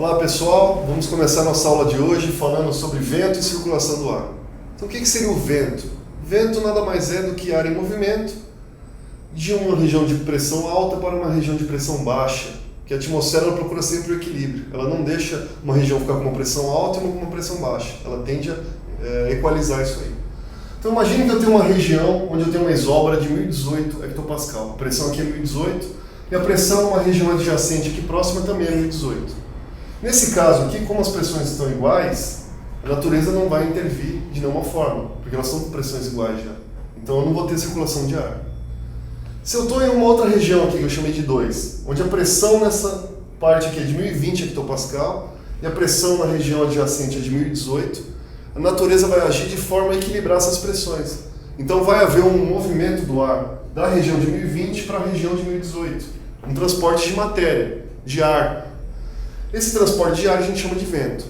Olá pessoal, vamos começar nossa aula de hoje falando sobre vento e circulação do ar. Então o que seria o vento? Vento nada mais é do que ar em movimento de uma região de pressão alta para uma região de pressão baixa, que a atmosfera ela procura sempre o equilíbrio, ela não deixa uma região ficar com uma pressão alta e uma com uma pressão baixa, ela tende a equalizar isso aí. Então imagine que eu tenho uma região onde eu tenho uma isobra de 1018 hectopascal, a pressão aqui é 1018 e a pressão numa região adjacente aqui próxima também é 1018. Nesse caso aqui, como as pressões estão iguais, a natureza não vai intervir de nenhuma forma, porque elas são pressões iguais já. Então eu não vou ter circulação de ar. Se eu estou em uma outra região aqui, que eu chamei de 2, onde a pressão nessa parte aqui é de 1020 hectopascal e a pressão na região adjacente é de 1018, a natureza vai agir de forma a equilibrar essas pressões. Então vai haver um movimento do ar da região de 1020 para a região de 1018, um transporte de matéria, de ar. Esse transporte de ar a gente chama de vento.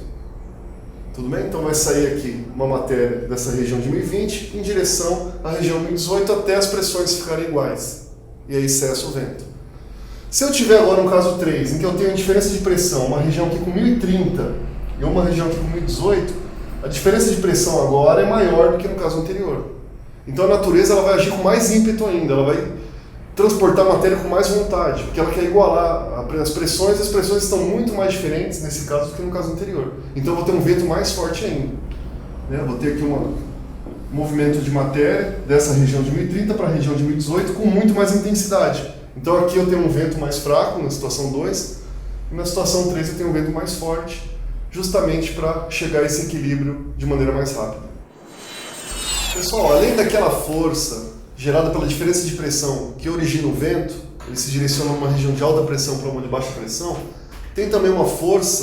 Tudo bem? Então vai sair aqui uma matéria dessa região de 1020 em direção à região 1018 até as pressões ficarem iguais. E aí cessa o vento. Se eu tiver agora um caso 3, em que eu tenho diferença de pressão, uma região aqui com 1030 e uma região aqui com 1018, a diferença de pressão agora é maior do que no caso anterior. Então a natureza ela vai agir com mais ímpeto ainda, ela vai transportar a matéria com mais vontade, porque ela quer igualar as pressões estão muito mais diferentes nesse caso do que no caso anterior. Então eu vou ter um vento mais forte ainda. Eu vou ter aqui um movimento de matéria dessa região de 1030 para a região de 1018 com muito mais intensidade. Então aqui eu tenho um vento mais fraco na situação 2, e na situação 3 eu tenho um vento mais forte, justamente para chegar a esse equilíbrio de maneira mais rápida. Pessoal, além daquela força gerada pela diferença de pressão que origina o vento, ele se direciona de uma região de alta pressão para uma de baixa pressão, tem também uma força